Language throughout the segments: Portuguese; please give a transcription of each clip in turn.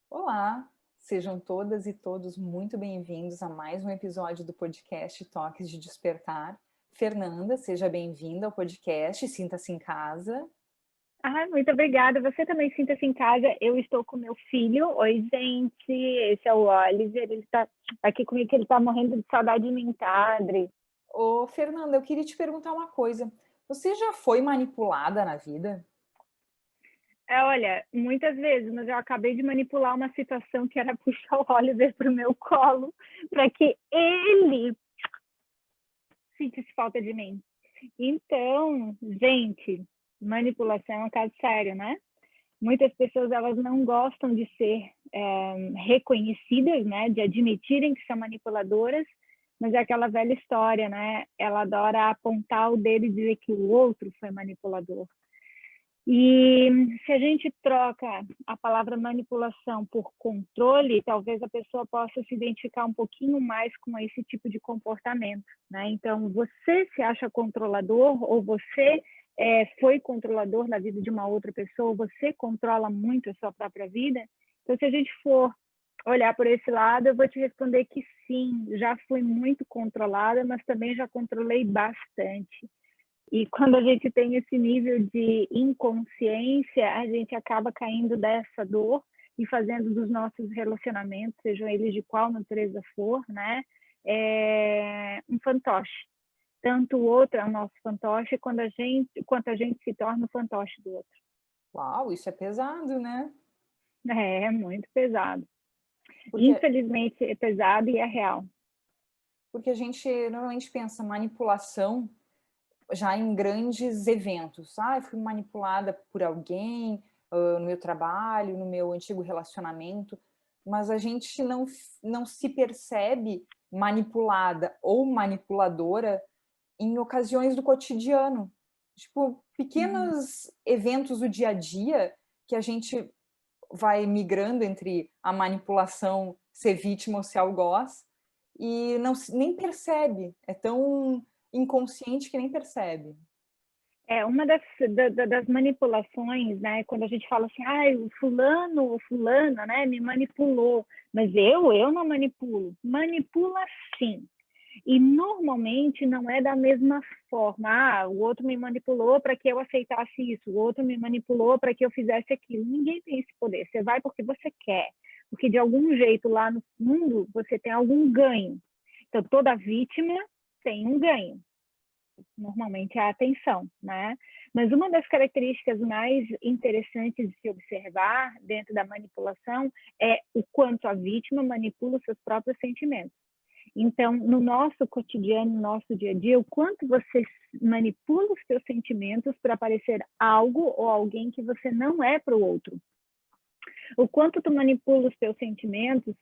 Olá, sejam todas e todos muito bem-vindos a mais um episódio do podcast Toques de Despertar. Fernanda, seja bem-vinda ao podcast, sinta-se em casa. Muito obrigada. Você também sinta-se em casa. Eu estou com meu filho. Oi, gente. Esse é o Oliver. Ele está aqui comigo, que ele está morrendo de saudade de mim, tá, Adri? Ô, Fernanda, eu queria te perguntar uma coisa. Você já foi manipulada na vida? Olha, muitas vezes, mas eu acabei de manipular uma situação que era puxar o Oliver para o meu colo para que ele sentisse falta de mim. Então, gente, manipulação é um caso sério, né? Muitas pessoas, elas não gostam de ser reconhecidas, né, de admitirem que são manipuladoras, mas é aquela velha história, né? Ela adora apontar o dedo e dizer que o outro foi manipulador. E se a gente troca a palavra manipulação por controle, talvez a pessoa possa se identificar um pouquinho mais com esse tipo de comportamento, né? Então, você se acha controlador ou você foi controlador na vida de uma outra pessoa, você controla muito a sua própria vida? Então, se a gente for olhar por esse lado, eu vou te responder que sim, já fui muito controlada, mas também já controlei bastante. E quando a gente tem esse nível de inconsciência, a gente acaba caindo dessa dor e fazendo dos nossos relacionamentos, sejam eles de qual natureza for, né, um fantoche. Tanto o outro é o nosso fantoche, quanto a gente se torna o fantoche do outro. Uau, isso é pesado, né? É muito pesado. Porque, Infelizmente é pesado e é real. porque a gente normalmente pensa manipulação já em grandes eventos. Ah, eu fui manipulada por alguém no meu trabalho, no meu antigo relacionamento, mas a gente não se percebe manipulada ou manipuladora em ocasiões do cotidiano. Tipo, Uhum. pequenos eventos do dia a dia que a gente vai migrando entre a manipulação, ser vítima ou ser algoz, e não nem percebe. É tão inconsciente que nem percebe. Uma das manipulações, né, quando a gente fala assim, o fulano ou fulana, né, me manipulou, mas eu não manipulo. Manipula sim. E normalmente não é da mesma forma. O outro me manipulou para que eu aceitasse isso, o outro me manipulou para que eu fizesse aquilo. Ninguém tem esse poder. Você vai porque você quer, porque de algum jeito lá no fundo você tem algum ganho. Então toda vítima tem um ganho. Normalmente é a atenção, né? Mas uma das características mais interessantes de se observar dentro da manipulação é o quanto a vítima manipula os seus próprios sentimentos. Então, no nosso cotidiano, no nosso dia a dia, o quanto você manipula os seus sentimentos para parecer algo ou alguém que você não é para o outro. O quanto tu manipula os teus sentimentos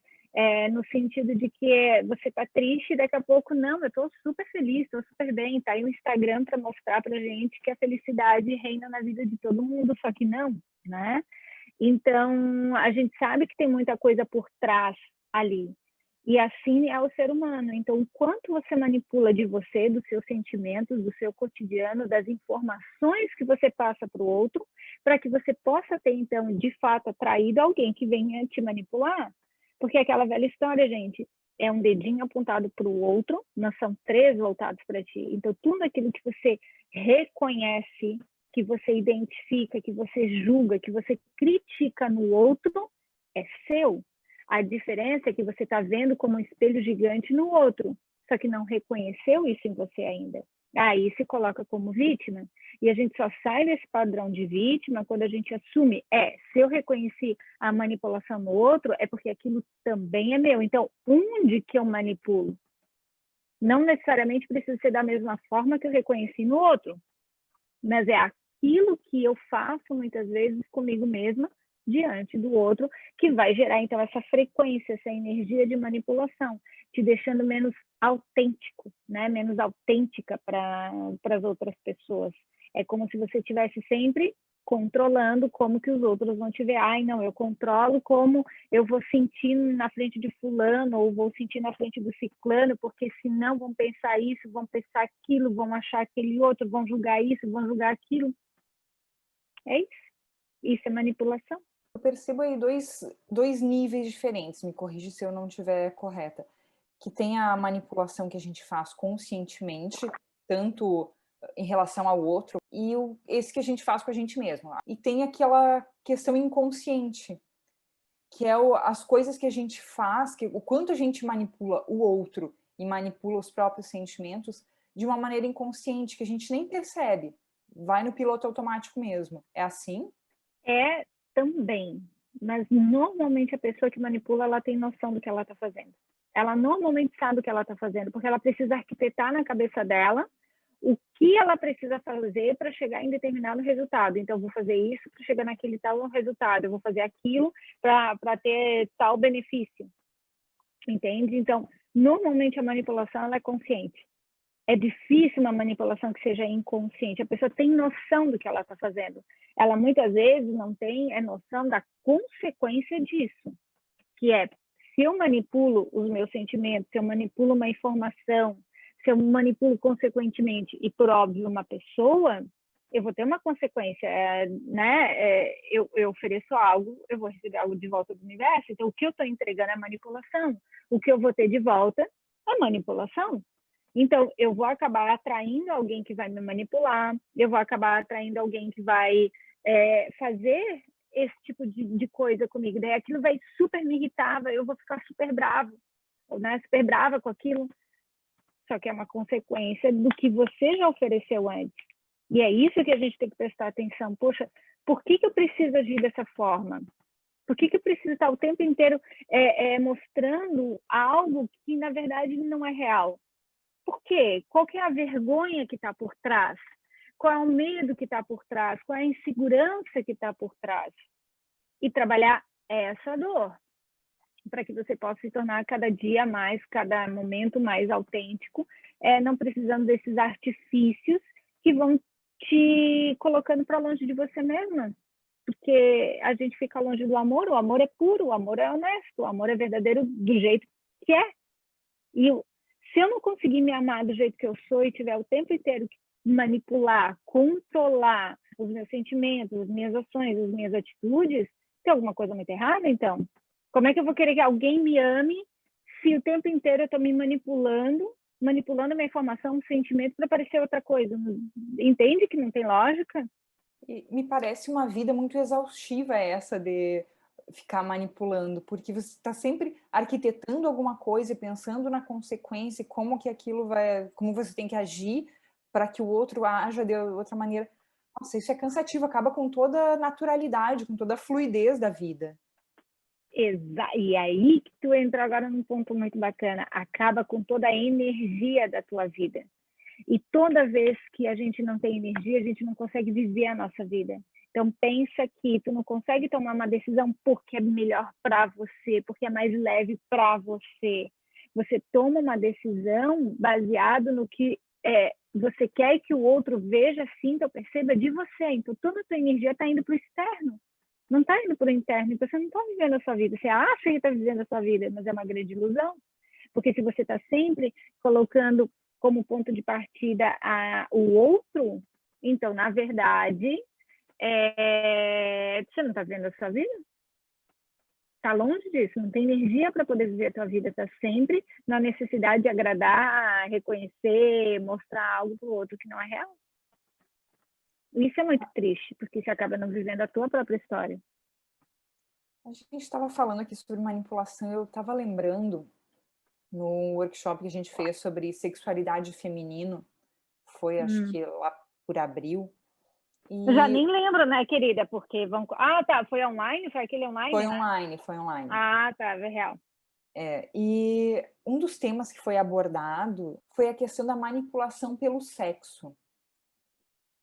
no sentido de que você está triste e daqui a pouco, não, eu estou super feliz, estou super bem, tá aí o Instagram para mostrar para gente que a felicidade reina na vida de todo mundo, só que não, né? Então, a gente sabe que tem muita coisa por trás ali. E assim é o ser humano. Então, o quanto você manipula de você, dos seus sentimentos, do seu cotidiano, das informações que você passa para o outro, para que você possa ter, então, de fato, atraído alguém que venha te manipular. Porque é aquela velha história, gente, é um dedinho apontado para o outro, não são três voltados para ti. Então, tudo aquilo que você reconhece, que você identifica, que você julga, que você critica no outro, é seu. A diferença é que você está vendo como um espelho gigante no outro, só que não reconheceu isso em você ainda. Aí se coloca como vítima, e a gente só sai desse padrão de vítima quando a gente assume, se eu reconheci a manipulação no outro, é porque aquilo também é meu. Então, onde que eu manipulo? Não necessariamente precisa ser da mesma forma que eu reconheci no outro, mas é aquilo que eu faço muitas vezes comigo mesma diante do outro que vai gerar então essa frequência, essa energia de manipulação, te deixando menos autêntico, né? Menos autêntica para as outras pessoas. É como se você estivesse sempre controlando como que os outros vão te ver. Não, eu controlo como eu vou sentir na frente de fulano ou vou sentir na frente do ciclano, porque senão vão pensar isso, vão pensar aquilo, vão achar aquele outro, vão julgar isso, vão julgar aquilo. É isso. Isso é manipulação. Eu percebo aí dois níveis diferentes, me corrige se eu não estiver correta, que tem a manipulação que a gente faz conscientemente, tanto em relação ao outro, e esse que a gente faz com a gente mesmo. E tem aquela questão inconsciente, que é as coisas que a gente faz, o quanto a gente manipula o outro e manipula os próprios sentimentos de uma maneira inconsciente, que a gente nem percebe. Vai no piloto automático mesmo. É assim? É também, mas normalmente a pessoa que manipula, ela tem noção do que ela está fazendo. Ela normalmente sabe o que ela está fazendo, porque ela precisa arquitetar na cabeça dela o que ela precisa fazer para chegar em determinado resultado. Então, eu vou fazer isso para chegar naquele tal resultado, eu vou fazer aquilo para ter tal benefício, entende? Então, normalmente a manipulação ela é consciente. É difícil uma manipulação que seja inconsciente. A pessoa tem noção do que ela está fazendo. Ela muitas vezes não tem noção da consequência disso, que é, se eu manipulo os meus sentimentos, se eu manipulo uma informação, se eu manipulo consequentemente e, por óbvio, uma pessoa, eu vou ter uma consequência, né? Eu ofereço algo, eu vou receber algo de volta do universo. Então, o que eu estou entregando é manipulação. O que eu vou ter de volta é manipulação. Então, eu vou acabar atraindo alguém que vai me manipular, eu vou acabar atraindo alguém que vai fazer esse tipo de coisa comigo. Daí aquilo vai super me irritar, eu vou ficar super bravo, né? Super brava com aquilo. Só que é uma consequência do que você já ofereceu antes. E é isso que a gente tem que prestar atenção. Poxa, por que eu preciso agir dessa forma? Por que eu preciso estar o tempo inteiro mostrando algo que, na verdade, não é real? Por quê? Qual que é a vergonha que está por trás? Qual é o medo que está por trás? Qual é a insegurança que está por trás? E trabalhar essa dor, para que você possa se tornar cada dia mais, cada momento mais autêntico, não precisando desses artifícios que vão te colocando para longe de você mesma. Porque a gente fica longe do amor, o amor é puro, o amor é honesto, o amor é verdadeiro do jeito que é. E se eu não conseguir me amar do jeito que eu sou e tiver o tempo inteiro que manipular, controlar os meus sentimentos, as minhas ações, as minhas atitudes, tem alguma coisa muito errada, então? Como é que eu vou querer que alguém me ame se o tempo inteiro eu estou me manipulando a minha informação, um sentimento para parecer outra coisa? Entende que não tem lógica? E me parece uma vida muito exaustiva essa de ficar manipulando, porque você está sempre arquitetando alguma coisa e pensando na consequência, como que aquilo vai, como você tem que agir para que o outro haja de outra maneira. Nossa, isso é cansativo, acaba com toda a naturalidade, com toda a fluidez da vida. E aí que tu entra agora num ponto muito bacana, acaba com toda a energia da tua vida. E toda vez que a gente não tem energia, a gente não consegue viver a nossa vida. Então, pensa que tu não consegue tomar uma decisão porque é melhor para você, porque é mais leve para você. Você toma uma decisão baseado no que você quer que o outro veja, sinta ou perceba de você. Então, toda a tua energia está indo para o externo. Não está indo para o interno. Então, você não está vivendo a sua vida. Você acha que está vivendo a sua vida, mas é uma grande ilusão. Porque se você está sempre colocando como ponto de partida o outro, então, na verdade, você não está vendo a sua vida? Está longe disso, não tem energia para poder viver a tua vida, está sempre na necessidade de agradar, reconhecer, mostrar algo para o outro que não é real. Isso é muito triste, porque você acaba não vivendo a tua própria história. A gente estava falando aqui sobre manipulação, eu estava lembrando no workshop que a gente fez sobre sexualidade feminino, foi acho que lá por abril. Eu já nem lembro, né, querida? Porque vão. Ah, tá. Foi online? Foi aquele online? Foi né? online, foi online. Ah, tá, é real. E um dos temas que foi abordado foi a questão da manipulação pelo sexo.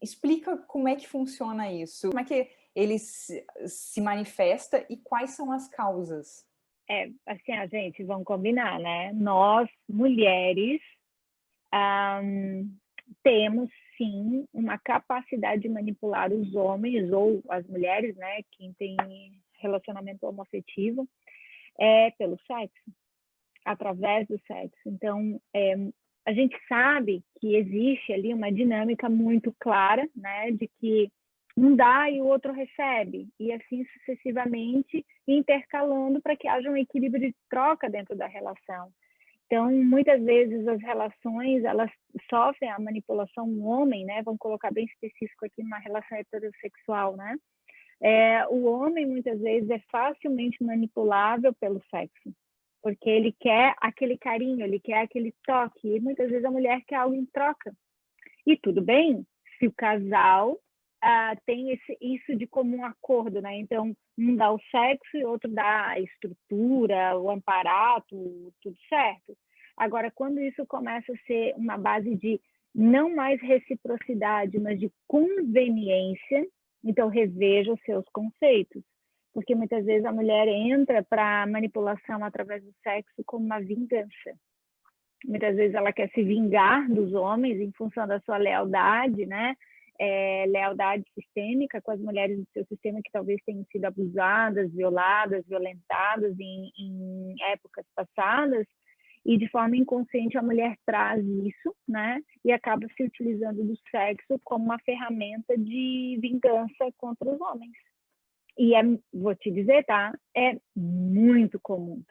Explica como é que funciona isso, como é que ele se manifesta e quais são as causas. Assim, a gente, vamos combinar, né? Nós, mulheres, temos sim uma capacidade de manipular os homens ou as mulheres, né? Quem tem relacionamento homoafetivo, pelo sexo, através do sexo. Então, a gente sabe que existe ali uma dinâmica muito clara, né? De que um dá e o outro recebe, e assim sucessivamente, intercalando para que haja um equilíbrio de troca dentro da relação. Então, muitas vezes as relações, elas sofrem a manipulação do homem, né? Vamos colocar bem específico aqui numa relação heterossexual, né? O homem, muitas vezes, é facilmente manipulável pelo sexo, porque ele quer aquele carinho, ele quer aquele toque, e muitas vezes a mulher quer algo em troca. E tudo bem se o casal tem isso de comum acordo, né? Então, um dá o sexo e outro dá a estrutura, o amparato, tudo certo. Agora, quando isso começa a ser uma base de não mais reciprocidade, mas de conveniência, então reveja os seus conceitos. Porque muitas vezes a mulher entra para a manipulação através do sexo como uma vingança. Muitas vezes ela quer se vingar dos homens em função da sua lealdade, né? Lealdade sistêmica com as mulheres do seu sistema que talvez tenham sido abusadas, violadas, violentadas em épocas passadas, e de forma inconsciente a mulher traz isso, né? E acaba se utilizando do sexo como uma ferramenta de vingança contra os homens. E vou te dizer, tá? É muito comum.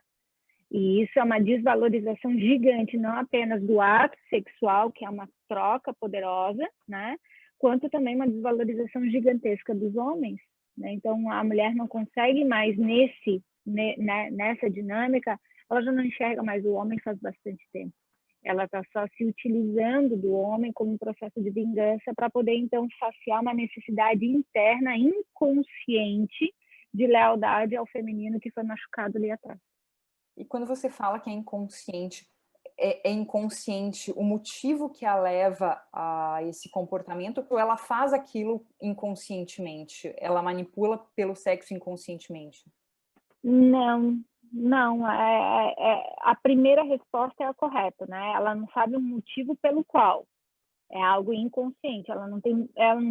E isso é uma desvalorização gigante, não apenas do ato sexual, que é uma troca poderosa, né? Quanto também uma desvalorização gigantesca dos homens, né? Então, a mulher não consegue mais nessa dinâmica, ela já não enxerga mais o homem faz bastante tempo. Ela está só se utilizando do homem como um processo de vingança para poder, então, saciar uma necessidade interna, inconsciente, de lealdade ao feminino que foi machucado ali atrás. E quando você fala que é inconsciente o motivo que a leva a esse comportamento, ou ela faz aquilo inconscientemente? Ela manipula pelo sexo inconscientemente? Não. A primeira resposta é a correta, né? Ela não sabe o motivo pelo qual. É algo inconsciente. Ela não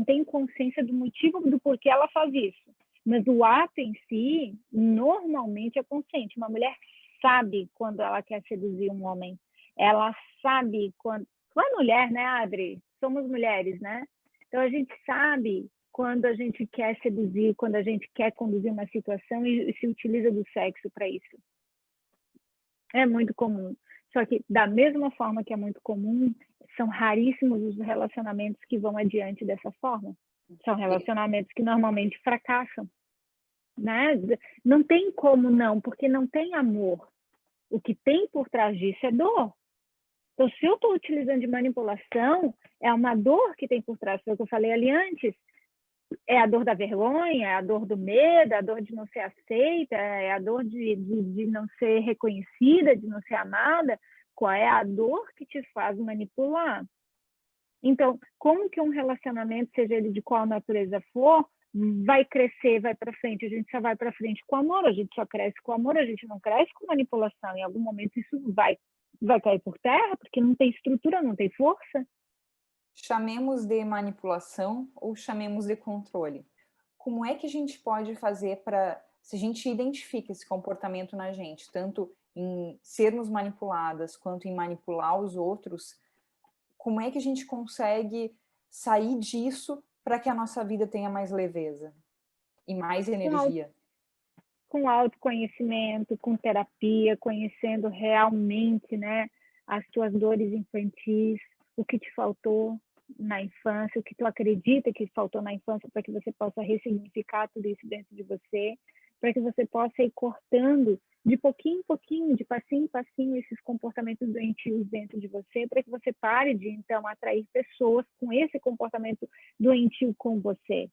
tem consciência do motivo do porquê ela faz isso. Mas o ato em si, normalmente é consciente. Uma mulher sabe quando ela quer seduzir um homem. Ela sabe quando... Tu é mulher, né, Adri? Somos mulheres, né? Então, a gente sabe quando a gente quer seduzir, quando a gente quer conduzir uma situação e se utiliza do sexo para isso. É muito comum. Só que, da mesma forma que é muito comum, são raríssimos os relacionamentos que vão adiante dessa forma. São relacionamentos que normalmente fracassam. Né? Não tem como não, porque não tem amor. O que tem por trás disso é dor. Então, se eu estou utilizando de manipulação, é uma dor que tem por trás. Foi o que eu falei ali antes. É a dor da vergonha, é a dor do medo, é a dor de não ser aceita, é a dor de não ser reconhecida, de não ser amada. Qual é a dor que te faz manipular? Então, como que um relacionamento, seja ele de qual natureza for, vai crescer, vai para frente? A gente só vai para frente com amor, a gente só cresce com amor, a gente não cresce com manipulação. Em algum momento isso vai cair por terra, porque não tem estrutura, não tem força. Chamemos de manipulação ou chamemos de controle? Como é que a gente pode fazer para, se a gente identifica esse comportamento na gente, tanto em sermos manipuladas quanto em manipular os outros, como é que a gente consegue sair disso para que a nossa vida tenha mais leveza e mais energia? Com autoconhecimento, com terapia, conhecendo realmente, né, as tuas dores infantis, o que te faltou na infância, o que tu acredita que faltou na infância, para que você possa ressignificar tudo isso dentro de você, para que você possa ir cortando de pouquinho em pouquinho, de passinho em passinho, esses comportamentos doentios dentro de você, para que você pare de, então, atrair pessoas com esse comportamento doentio com você.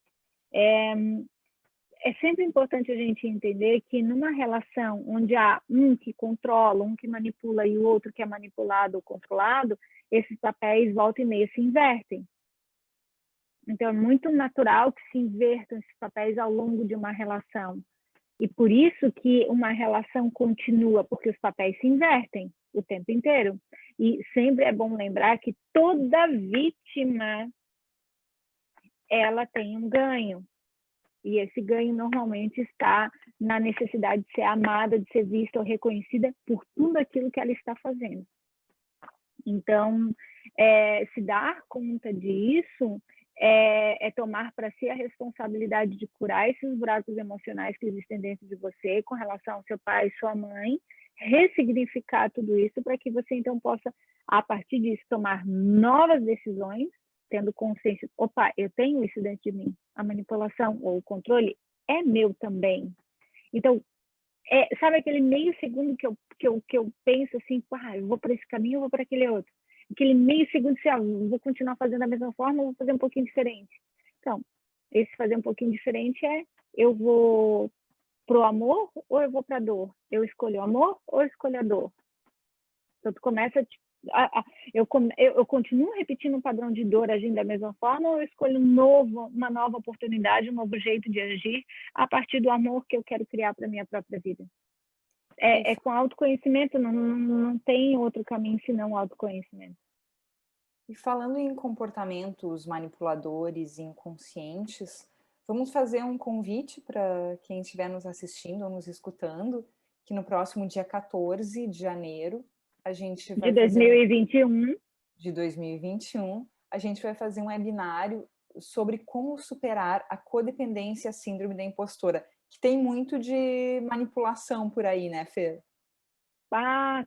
É sempre importante a gente entender que numa relação onde há um que controla, um que manipula e o outro que é manipulado ou controlado, esses papéis volta e meia se invertem. Então, é muito natural que se invertam esses papéis ao longo de uma relação. E por isso que uma relação continua, porque os papéis se invertem o tempo inteiro. E sempre é bom lembrar que toda vítima, ela tem um ganho. E esse ganho normalmente está na necessidade de ser amada, de ser vista ou reconhecida por tudo aquilo que ela está fazendo. Então, se dar conta disso é tomar para si a responsabilidade de curar esses buracos emocionais que existem dentro de você com relação ao seu pai e sua mãe, ressignificar tudo isso para que você então possa, a partir disso, tomar novas decisões, tendo consciência, opa, eu tenho isso dentro de mim, a manipulação ou o controle é meu também. Então, sabe aquele meio segundo que eu penso assim, eu vou para esse caminho, eu vou para aquele outro. Aquele meio segundo, assim, vou continuar fazendo da mesma forma, ou vou fazer um pouquinho diferente. Então, esse fazer um pouquinho diferente eu vou pro amor ou eu vou para a dor? Eu escolho o amor ou eu escolho a dor? Então, tu começa eu continuo repetindo um padrão de dor agindo da mesma forma ou eu escolho uma nova oportunidade, um novo jeito de agir a partir do amor que eu quero criar para minha própria vida? Com autoconhecimento, não tem outro caminho senão o autoconhecimento. E falando em comportamentos manipuladores e inconscientes, vamos fazer um convite para quem estiver nos assistindo ou nos escutando, que no próximo dia 14 de janeiro, a gente vai de 2021. De 2021, a gente vai fazer um webinário sobre como superar a codependência, a síndrome da impostora, que tem muito de manipulação por aí, né, Fê?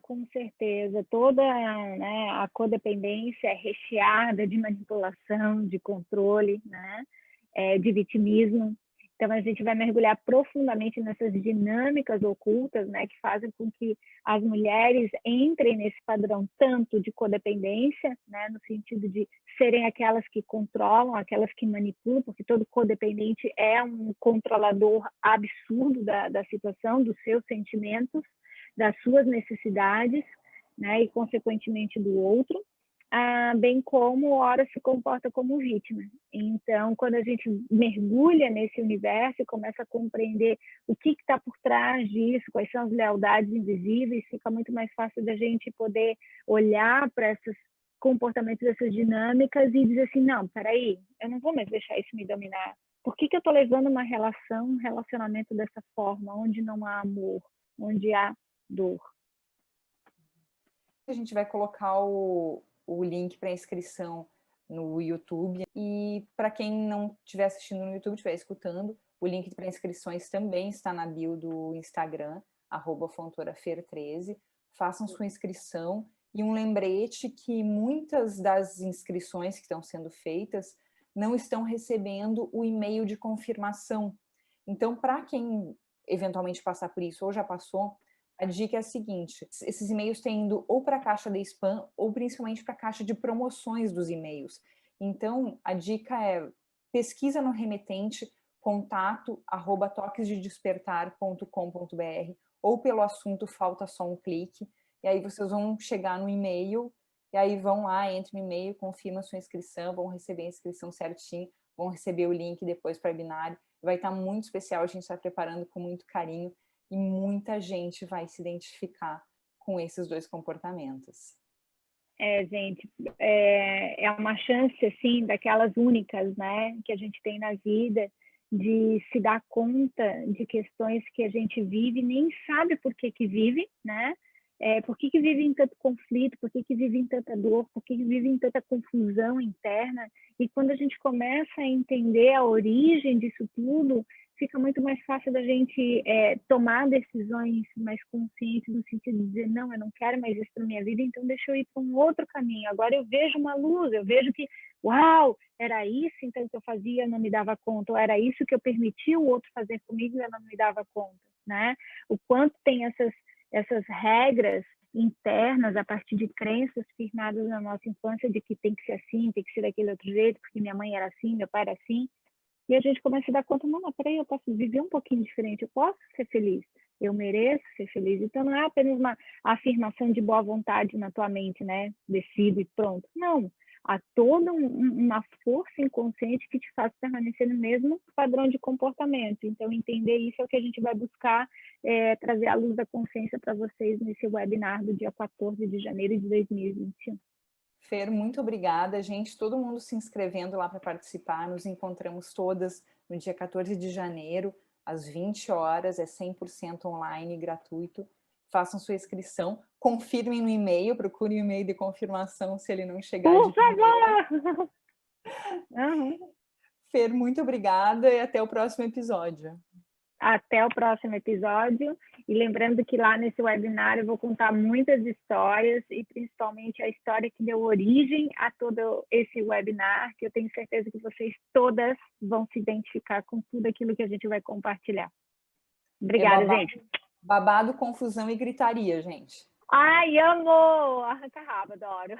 Com certeza. Toda, né, a codependência é recheada de manipulação, de controle, né, de vitimismo. Então, a gente vai mergulhar profundamente nessas dinâmicas ocultas, né, que fazem com que as mulheres entrem nesse padrão tanto de codependência, né, no sentido de serem aquelas que controlam, aquelas que manipulam, porque todo codependente é um controlador absurdo da situação, dos seus sentimentos, das suas necessidades, né, e consequentemente do outro, bem como ora se comporta como vítima. Então, quando a gente mergulha nesse universo e começa a compreender o que está por trás disso, quais são as lealdades invisíveis, fica muito mais fácil da gente poder olhar para esses comportamentos, essas dinâmicas e dizer assim, não, peraí, eu não vou mais deixar isso me dominar. Por que eu estou levando uma relação, um relacionamento dessa forma, onde não há amor, onde há dor? A gente vai colocar o link para inscrição no YouTube. E para quem não estiver assistindo no YouTube, estiver escutando, o link para inscrições também está na bio do Instagram, @fontourafer13. Façam sua inscrição. E um lembrete que muitas das inscrições que estão sendo feitas não estão recebendo o e-mail de confirmação. Então, para quem eventualmente passar por isso ou já passou, a dica é a seguinte: esses e-mails têm ido ou para a caixa de spam ou principalmente para a caixa de promoções dos e-mails. Então, a dica é pesquisa no remetente contato@toquesdedespertar.com.br ou pelo assunto falta só um clique, e aí vocês vão chegar no e-mail, e aí vão lá, entra no e-mail, confirma sua inscrição, vão receber a inscrição certinho, vão receber o link depois para o webinário. Vai estar muito especial, a gente está preparando com muito carinho, e muita gente vai se identificar com esses dois comportamentos. Gente, é uma chance, assim, daquelas únicas, né, que a gente tem na vida, de se dar conta de questões que a gente vive, nem sabe por que vive, né? Por que vive em tanto conflito, por que vive em tanta dor, por que vive em tanta confusão interna. E quando a gente começa a entender a origem disso tudo, fica muito mais fácil da gente tomar decisões mais conscientes, no sentido de dizer, não, eu não quero mais isso para minha vida, então deixa eu ir para um outro caminho. Agora eu vejo uma luz, eu vejo que, uau, era isso então que eu fazia, eu não me dava conta, ou era isso que eu permitia o outro fazer comigo e eu não me dava conta, né? O quanto tem essas regras internas, a partir de crenças firmadas na nossa infância, de que tem que ser assim, tem que ser daquele outro jeito, porque minha mãe era assim, meu pai era assim. E a gente começa a dar conta, não, peraí, eu posso viver um pouquinho diferente, eu posso ser feliz, eu mereço ser feliz. Então não é apenas uma afirmação de boa vontade na tua mente, né? Decido e pronto. Não, há toda uma força inconsciente que te faz permanecer no mesmo padrão de comportamento. Então entender isso é o que a gente vai buscar trazer a luz da consciência para vocês nesse webinar do dia 14 de janeiro de 2021. Fer, muito obrigada, gente. Todo mundo se inscrevendo lá para participar. Nos encontramos todas no dia 14 de janeiro, às 20 horas. É 100% online, gratuito. Façam sua inscrição. Confirmem no e-mail. Procurem o e-mail de confirmação se ele não chegar Por de primeira. favor! Uhum. Fer, muito obrigada e até o próximo episódio. Até o próximo episódio. E lembrando que lá nesse webinar eu vou contar muitas histórias e principalmente a história que deu origem a todo esse webinar, que eu tenho certeza que vocês todas vão se identificar com tudo aquilo que a gente vai compartilhar. Obrigada, gente. Babado, confusão e gritaria, gente. Ai, amo! Arranca-rabo, adoro.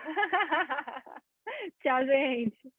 Tchau, gente.